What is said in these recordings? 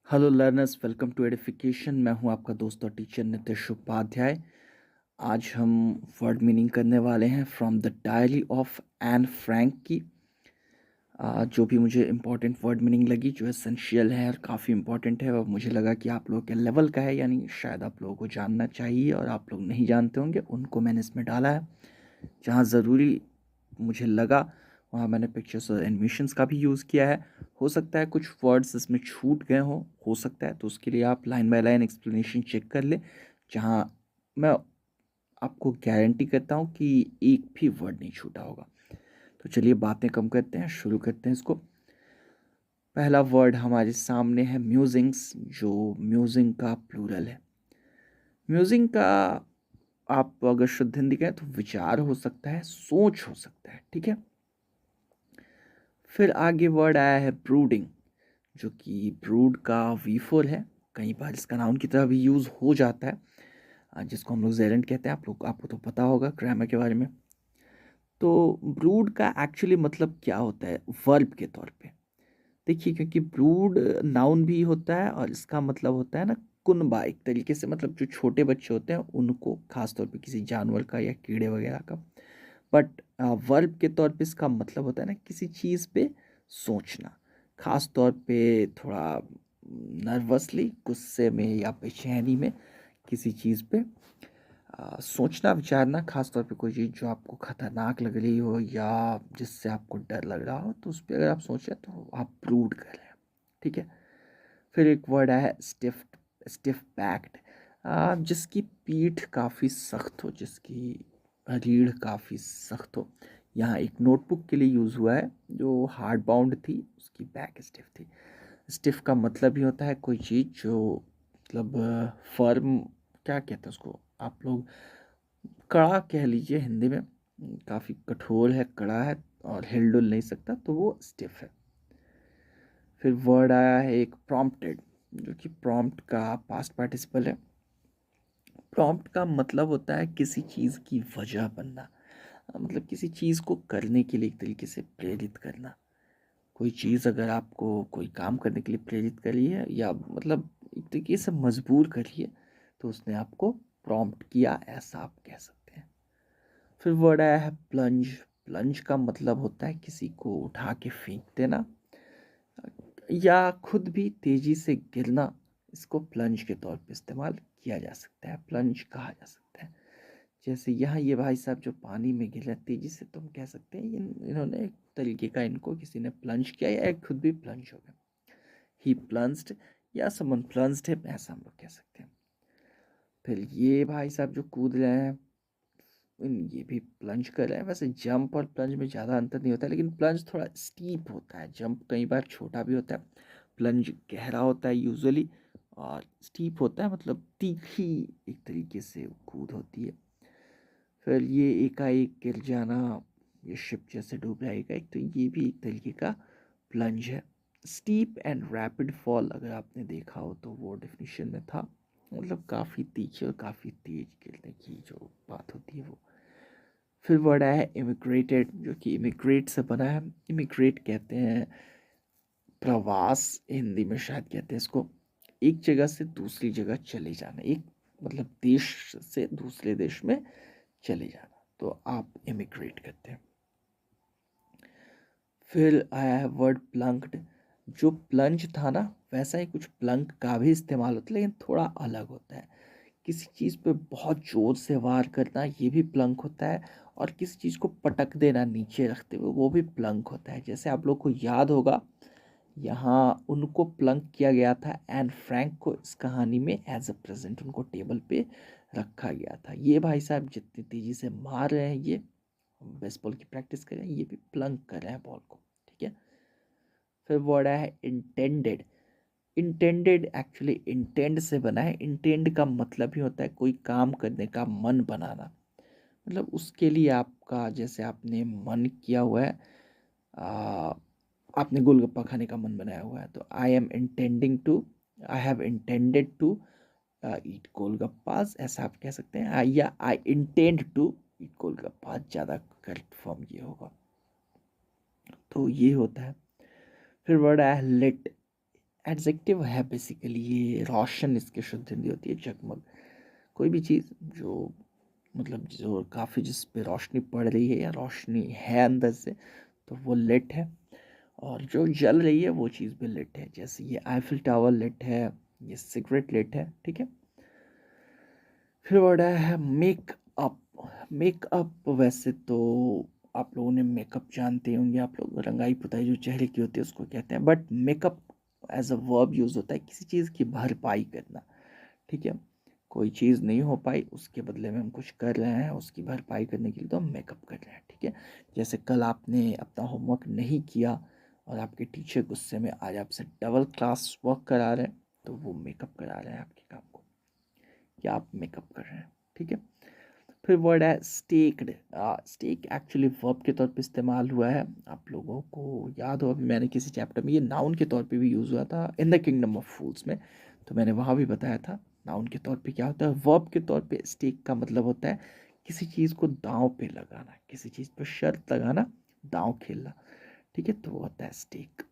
Hello learners, welcome to Edification. मैं हूं आपका दोस्त और टीचर नितिश उपाध्याय। आज हम वर्ड मीनिंग करने वाले हैं from the diary of Anne Frank की। जो भी मुझे इम्पोर्टेंट वर्ड मीनिंग लगी, जो एसेंशियल है और काफ़ी इम्पोर्टेंट है, और मुझे लगा कि आप लोगों के लेवल का है, यानी शायद आप लोगों को जानना चाहिए और आप लोग नहीं जानते होंगे, उनको मैंने इसमें डाला है। जहाँ ज़रूरी मुझे लगा वहाँ मैंने पिक्चर्स और एनिमेशंस का भी यूज़ किया है। हो सकता है कुछ वर्ड्स इसमें छूट गए हों, हो सकता है, तो उसके लिए आप line by line explanation check कर लें, जहाँ मैं आपको गारंटी करता हूँ कि एक भी वर्ड नहीं छूटा होगा। तो चलिए बातें कम करते हैं, शुरू करते हैं इसको। पहला वर्ड हमारे सामने है म्यूजिंग्स, जो म्यूजिंग का प्लूरल है। म्यूजिंग का आप अगर शुद्ध हिंदी कहें तो विचार हो सकता है, सोच हो सकता है, ठीक है। फिर आगे वर्ड आया है ब्रूडिंग, जो कि ब्रूड का वी4 है। कई बार इसका नाउन की तरह भी यूज़ हो जाता है, जिसको हम लोग जेरेंट कहते हैं। आपको तो पता होगा ग्रामर के बारे में। तो ब्रूड का एक्चुअली मतलब क्या होता है वर्ब के तौर पे? देखिए, क्योंकि ब्रूड नाउन भी होता है और इसका मतलब होता है ना कुनबा, एक तरीके से, मतलब जो छोटे बच्चे होते हैं उनको, खास तौर पे किसी जानवर का या कीड़े वगैरह का। बट वर्ब के तौर पे इसका मतलब होता है ना किसी चीज़ पे सोचना, खास तौर पे थोड़ा नर्वसली, गुस्से में या बेचैनी में किसी चीज़ पे सोचना, विचारना, खास तौर पे कोई चीज़ जो आपको खतरनाक लग रही हो या जिससे आपको डर लग रहा हो, तो उस पर अगर आप सोचें तो आप ब्रूड कर रहे हैं, ठीक है। फिर एक वर्ड है स्टिफ, स्टिफ बैक्ड, जिसकी पीठ काफ़ी सख्त हो, जिसकी रीढ़ काफ़ी सख्त हो। यहाँ एक नोटबुक के लिए यूज़ हुआ है जो हार्ड बाउंड थी, उसकी बैक स्टिफ थी। स्टिफ का मतलब ही होता है कोई चीज़ जो, मतलब फर्म, क्या कहते हैं उसको आप लोग, कड़ा कह लीजिए हिंदी में। काफ़ी कठोर है, कड़ा है और हिल डुल नहीं सकता, तो वो स्टिफ है। फिर वर्ड आया है एक प्रॉम्प्टेड, जो कि प्रॉम्प्ट का पास्ट पार्टिसिपल है। प्रॉम्प्ट का मतलब होता है किसी चीज़ की वजह बनना, मतलब किसी चीज़ को करने के लिए एक तरीके से प्रेरित करना। कोई चीज़ अगर आपको कोई काम करने के लिए प्रेरित करी है, या मतलब एक तरीके से मजबूर करी है, तो उसने आपको प्रॉम्प्ट किया, ऐसा आप कह सकते हैं। फिर वर्ड आया है प्लंज। प्लंज का मतलब होता है किसी को उठा के फेंक देना या खुद भी तेजी से गिरना। इसको प्लंज के तौर पे इस्तेमाल किया जा सकता है, प्लंज कहा जा सकता है। जैसे यहाँ ये भाई साहब जो पानी में गिर रहे हैं तेजी से, तो हम कह सकते हैं इन्होंने एक तरीके का, इनको किसी ने प्लंज किया या खुद भी प्लंज हो गए। ही प्लंज्ड या समवन प्लंज्ड हिम, ऐसा हम लोग कह सकते हैं। फिर ये भाई साहब जो कूद रहे हैं, ये भी प्लंज कर रहे हैं। वैसे जंप और प्लंज में ज़्यादा अंतर नहीं होता है, लेकिन प्लंज थोड़ा स्टीप होता है, जंप कई बार छोटा भी होता है, प्लंज गहरा होता है यूजुअली, और स्टीप होता है, मतलब तीखी एक तरीके से कूद होती है। फिर ये एकाएक गिर जाना, ये शिप जैसे डूब जाएगा एक, तो ये भी एक तरीके का प्लंज है। स्टीप एंड रैपिड फॉल अगर आपने देखा हो तो वो डेफिनेशन में था, मतलब काफ़ी तीखी और काफ़ी तेज गिरने की जो बात होती है वो। फिर वर्ड आया है इमिग्रेटेड, जो कि इमिग्रेट से बना है। इमिग्रेट कहते हैं प्रवास, हिंदी में शायद कहते हैं इसको, एक जगह से दूसरी जगह चले जाना, एक मतलब देश से दूसरे देश में चले जाना, तो आप इमिग्रेट करते हैं। फिर आया है वर्ड प्लंक्ड। जो प्लंज था ना, वैसा ही कुछ प्लंक का भी इस्तेमाल होता है, लेकिन थोड़ा अलग होता है। किसी चीज़ पे बहुत ज़ोर से वार करना, ये भी प्लंक होता है। और किसी चीज़ को पटक देना नीचे रखते हुए, वो भी प्लंक होता है। जैसे आप लोग को याद होगा, यहाँ उनको प्लंक किया गया था, एन फ्रैंक को इस कहानी में एज अ प्रेजेंट उनको टेबल पे रखा गया था। ये भाई साहब जितनी तेज़ी से मार रहे हैं, ये बेसबॉल की प्रैक्टिस कर रहे हैं, ये भी प्लंक कर रहे हैं बॉल को, ठीक है। फिर वर्ड आया है इंटेंडेड। इंटेंडेड एक्चुअली इंटेंड से बना है। इंटेंड का मतलब ही होता है कोई काम करने का मन बनाना, मतलब उसके लिए आपका, जैसे आपने मन किया हुआ है, आ, आपने गोलगप्पा खाने का मन बनाया हुआ है, तो I am intending to, I have intended to eat golgappas, ऐसा आप कह सकते हैं। या I intend to eat golgappa, ज़्यादा करेक्ट फॉर्म ये होगा। तो ये होता है। फिर वर्ड आया लेट। एडजेक्टिव है बेसिकली, ये रोशन इसकी शुद्ध हिंदी होती है, जगमग। कोई भी चीज़ जो मतलब जो काफ़ी जिस पे रोशनी पड़ रही है या रोशनी है अंदर से, तो वो लिट है। और जो जल रही है वो चीज़ भी लिट है, जैसे ये आईफिल टावर लिट है, ये सिगरेट लिट है, ठीक है। फिर वर्ड है मेकअप। मेकअप वैसे तो आप लोगों ने मेकअप जानते होंगे, आप लोग रंगाई पुताई जो चेहरे की होती है उसको कहते हैं, but makeup as a verb use होता है किसी चीज़ की भरपाई करना, ठीक है। कोई चीज़ नहीं हो पाई, उसके बदले में हम कुछ कर रहे हैं, उसकी भरपाई करने के लिए तो हम मेकअप कर रहे हैं, ठीक है। जैसे कल आपने अपना होमवर्क नहीं किया और आपके टीचर गुस्से में आज आपसे डबल क्लास वर्क करा रहे हैं, तो वो मेकअप करा रहे हैं आपके काम को, या आप मेकअप कर रहे हैं, ठीक है। फिर वर्ड है स्टेक्ड। स्टेक एक्चुअली वर्ब के तौर पे इस्तेमाल हुआ है, आप लोगों को याद हो अभी मैंने किसी चैप्टर में ये नाउन के तौर पे भी यूज़ हुआ था इन द किंगडम ऑफ फूल्स में, तो मैंने वहाँ भी बताया था नाउन के तौर पे क्या होता है। वर्ब के तौर पे स्टेक का मतलब होता है किसी चीज़ को दांव पे लगाना, किसी चीज़ पे शर्त लगाना, दांव खेलना, ठीक है, तो वो होता है स्टेक।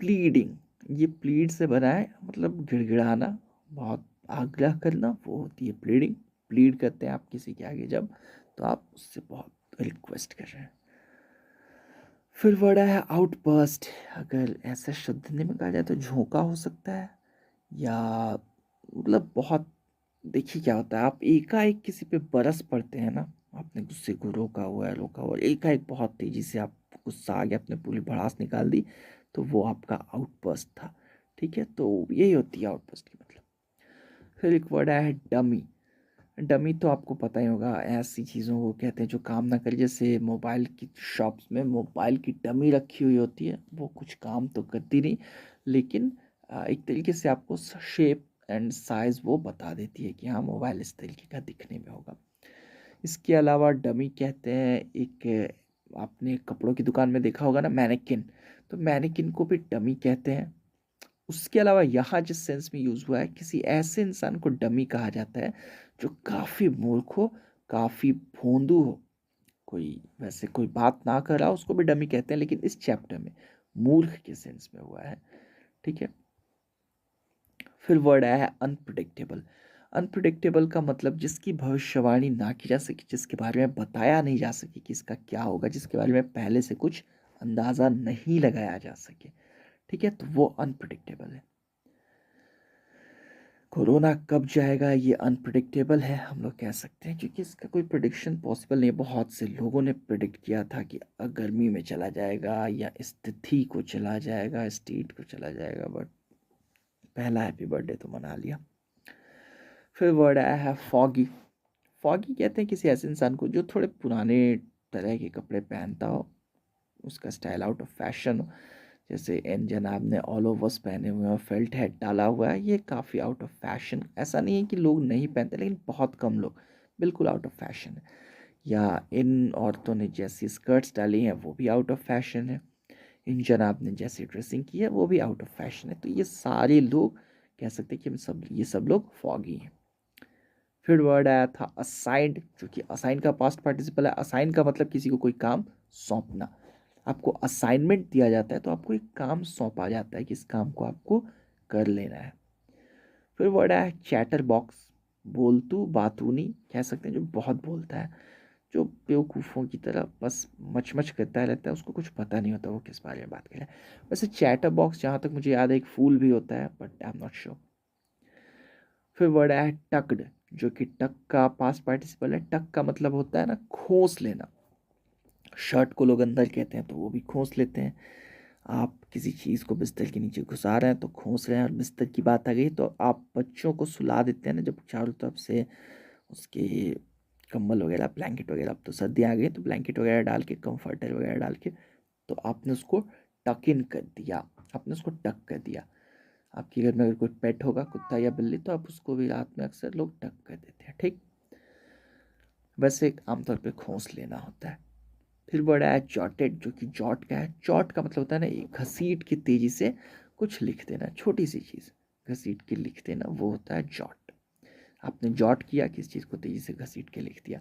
प्लीडिंग, ये प्लीड से बना है, मतलब गिड़गिड़ाना, बहुत आग्रह करना, वो होती है प्लीडिंग। प्लीड करते हैं आप किसी के आगे जब, तो आप उससे बहुत रिक्वेस्ट कर रहे हैं। फिर वर्ड है आउटबर्स्ट। अगर ऐसा शुद्ध हिंदी में कहा जाए तो झोंका हो सकता है, या मतलब बहुत, देखिए क्या होता है, आप एकाएक किसी पे बरस पड़ते हैं ना, आपने गुस्से को रोका हुआ एकाएक बहुत तेजी से आप गुस्सा आ गया, आपने पूरी भड़ास निकाल दी, तो वो आपका आउटबर्स्ट था, ठीक है। तो यही होती है आउटबर्स्ट की मतलब। फिर एक वर्ड आया है डमी। डमी तो आपको पता ही होगा, ऐसी चीज़ों को कहते हैं जो काम ना करे, जैसे मोबाइल की शॉप्स में मोबाइल की डमी रखी हुई होती है, वो कुछ काम तो करती नहीं, लेकिन एक तरीके से आपको शेप एंड साइज़ वो बता देती है कि हाँ मोबाइल इस तरीके का दिखने में होगा। इसके अलावा डमी कहते हैं एक, आपने कपड़ों की दुकान में देखा होगा ना मैनेकिन, तो मैनेकिन को भी डमी कहते हैं। उसके अलावा यहाँ जिस सेंस में यूज़ हुआ है, किसी ऐसे इंसान को डमी कहा जाता है जो काफ़ी मूर्ख हो, काफ़ी भोंदू हो, कोई वैसे कोई बात ना कर रहा हो, उसको भी डमी कहते हैं, लेकिन इस चैप्टर में मूर्ख के सेंस में हुआ है, ठीक है। फिर वर्ड आया है अनप्रिडिक्टेबल। अनप्रिडिक्टेबल का मतलब जिसकी भविष्यवाणी ना की जा सके, जिसके बारे में बताया नहीं जा सके कि इसका क्या होगा, जिसके बारे में पहले से कुछ अंदाज़ा नहीं लगाया जा सके, ठीक है, तो वो अनप्रिडिक्टेबल है। कोरोना कब जाएगा ये अनप्रिडिक्टेबल है, हम लोग कह सकते हैं, क्योंकि इसका कोई प्रिडिक्शन पॉसिबल नहीं है। बहुत से लोगों ने प्रिडिक्ट किया था कि गर्मी में चला जाएगा या इस तिथि को चला जाएगा, स्टेट को चला जाएगा, बट पहला हैप्पी बर्थडे तो मना लिया। फिर वर्ड आया है फॉगी। फॉगी कहते हैं किसी ऐसे इंसान को जो थोड़े पुराने तरह के कपड़े पहनता हो, उसका स्टाइल आउट ऑफ फैशन हो, जैसे इन जनाब ने ऑल ओवर्स पहने हुए हैं और फेल्ट हेड डाला हुआ है, ये काफ़ी आउट ऑफ फैशन। ऐसा नहीं है कि लोग नहीं पहनते, लेकिन बहुत कम लोग, बिल्कुल आउट ऑफ फैशन है। या इन औरतों ने जैसी स्कर्ट्स डाली हैं वो भी आउट ऑफ फैशन है। इन जनाब ने जैसी ड्रेसिंग की है वो भी आउट ऑफ फैशन है। तो ये सारे लोग कह सकते हैं कि हम सब, ये सब लोग फॉगी हैं। फिर वर्ड आया था असाइंड, जो कि असाइन का पास्ट पार्टिसिपल है। असाइन का मतलब किसी को कोई काम सौंपना, आपको असाइनमेंट दिया जाता है तो आपको एक काम सौंपा जाता है कि इस काम को आपको कर लेना है। फिर वर्ड आया चैटर बॉक्स। बोलतू बातूनी कह सकते हैं, जो बहुत बोलता है, जो बेवकूफ़ों की तरह बस मच करता रहता है, उसको कुछ पता नहीं होता वो किस बारे में बात कर रहा है। वैसे चैटर बॉक्स जहाँ तक मुझे याद है एक फूल भी होता है, but I am not sure. फिर वर्ड आया टक्ड, जो कि टक का पास्ट पार्टिसिपल है। टक का मतलब होता है ना खोस लेना, शर्ट को लोग अंदर कहते हैं तो वो भी खोस लेते हैं। आप किसी चीज़ को बिस्तर के नीचे घुसा रहे हैं तो खोस रहे हैं। और बिस्तर की बात आ गई तो आप बच्चों को सुला देते हैं ना, जब चारों तरफ से उसके कंबल वगैरह ब्लैंकेट वगैरह, अब तो सर्दियाँ आ गई तो ब्लैंकेट वगैरह डाल के कंफर्टर वगैरह डाल के, तो आपने उसको टक इन कर दिया, आपने उसको टक कर दिया। आपके घर में अगर कोई पेट होगा, कुत्ता या बिल्ली, तो आप उसको भी रात में अक्सर लोग टक कर देते हैं, ठीक। वैसे आमतौर पे खोस लेना होता है। फिर वर्ड आया जॉटेड, जो कि जॉट का है। जॉट का मतलब होता है ना एक घसीट के तेजी से कुछ लिख देना, छोटी सी चीज़ घसीट के लिख देना, वो होता है जॉट। आपने जॉट किया, किसी चीज़ को तेजी से घसीट के लिख दिया।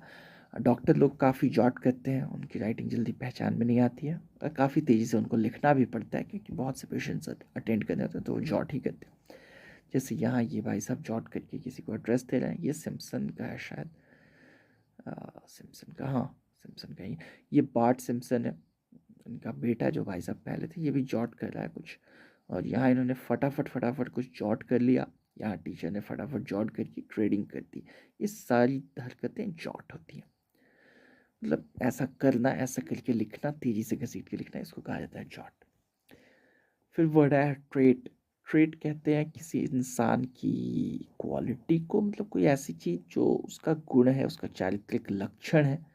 डॉक्टर लोग काफ़ी जॉट करते हैं, उनकी राइटिंग जल्दी पहचान में नहीं आती है और काफ़ी तेज़ी से उनको लिखना भी पड़ता है, क्योंकि बहुत से पेशेंट्स अटेंड करने होते हैं तो वो जॉट ही करते हैं। जैसे यहाँ ये भाई साहब जॉट करके किसी को एड्रेस दे रहे हैं। ये सिम्पसन का है शायद, सिम्पसन का, हाँ सिम्पसन का ही। ये बार्ट सिम्पसन है, इनका बेटा जो भाई साहब पहले थे, ये भी जॉट कर रहा है कुछ। और यहाँ इन्होंने फटाफट कुछ जॉट कर लिया, यहाँ टीचर ने फटाफट जॉट करके ग्रेडिंग कर दी। ये सारी हरकतें जॉट होती हैं, मतलब ऐसा करना, ऐसा करके लिखना, तेजी से घसीट के लिखना, इसको कहा जाता है जॉट। फिर वर्ड है ट्रेट। ट्रेट कहते हैं किसी इंसान की क्वालिटी को, मतलब कोई ऐसी चीज़ जो उसका गुण है, उसका चारित्रिक लक्षण है,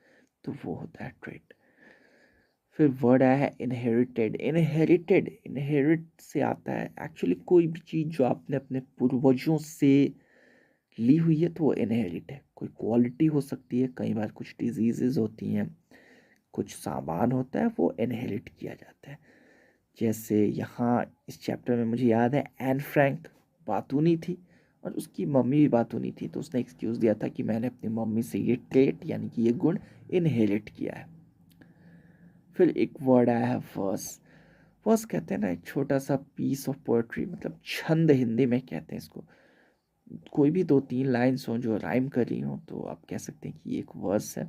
तो वो होता है ट्रेट। फिर वर्ड आया है इनहेरिटेड। इनहेरिट से आता है एक्चुअली कोई भी चीज़ जो आपने अपने पूर्वजों से ली हुई है तो वो इनहेरिट है। कोई क्वालिटी हो सकती है, कई बार कुछ डिजीजेज होती हैं, कुछ सामान होता है, वो इनहेरिट किया जाता है। जैसे यहाँ इस चैप्टर में मुझे याद है एन फ्रैंक बातूनी थी और उसकी मम्मी भी बातूनी थी, तो उसने एक्सक्यूज़ दिया था कि मैंने अपनी मम्मी से ये ट्रेट यानी कि ये गुण इनहेरिट किया है। फिर एक वर्ड आया है वर्स। वर्स कहते हैं ना एक छोटा सा पीस ऑफ पोएट्री, मतलब छंद हिंदी में कहते हैं इसको। कोई भी 2-3 लाइन्स हों जो राइम कर रही हों तो आप कह सकते हैं कि ये एक वर्स है।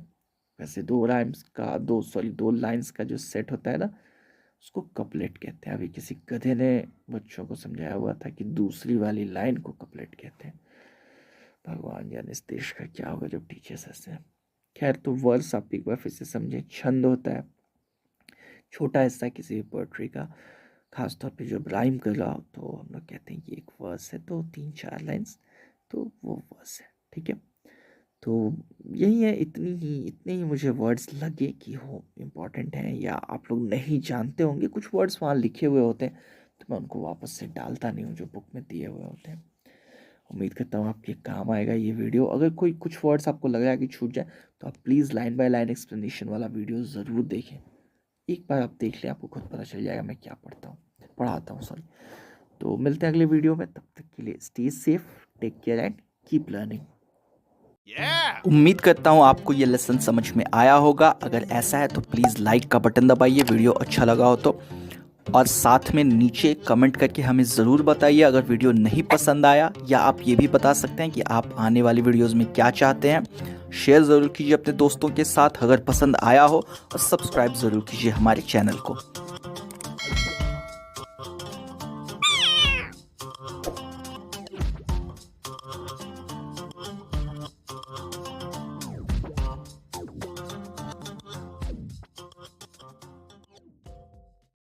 वैसे 2 लाइन्स का जो सेट होता है ना, उसको कपलेट कहते हैं। अभी किसी गधे ने बच्चों को समझाया हुआ था कि दूसरी वाली लाइन को कपलेट कहते हैं। भगवान जाने इस देश का क्या होगा जब टीचर्स ऐसे हैं। खैर, तो वर्स आप एक बार फिर से समझें, छंद होता है, छोटा हिस्सा किसी भी पोएट्री का, खासतौर पे जब राइम कर रहा हो तो हम लोग कहते हैं कि एक वर्स है, तो 3-4 लाइन्स, तो वो वर्स है। ठीक है, तो यही है, इतने ही मुझे वर्ड्स लगे कि हो इम्पॉर्टेंट हैं या आप लोग नहीं जानते होंगे। कुछ वर्ड्स वहाँ लिखे हुए होते हैं तो मैं उनको वापस से डालता नहीं हूँ जो बुक में दिए हुए होते हैं। उम्मीद करता हूँ आपके काम आएगा ये वीडियो। अगर कोई कुछ वर्ड्स आपको लग रहा है कि छूट जाए तो आप please line by line explanation वाला वीडियो ज़रूर देखें। एक बार आप देख लें, आपको खुद पता चल जाएगा मैं क्या पढ़ाता हूँ सॉरी। तो मिलते हैं अगले वीडियो में, तब तक के लिए stay safe, take care and keep learning. उम्मीद करता हूँ आपको ये लेसन समझ में आया होगा। अगर ऐसा है तो प्लीज़ लाइक का बटन दबाइए, वीडियो अच्छा लगा हो तो, और साथ में नीचे कमेंट करके हमें ज़रूर बताइए अगर वीडियो नहीं पसंद आया, या आप ये भी बता सकते हैं कि आप आने वाली वीडियोस में क्या चाहते हैं। शेयर ज़रूर कीजिए अपने दोस्तों के साथ अगर पसंद आया हो, और सब्सक्राइब ज़रूर कीजिए हमारे चैनल को।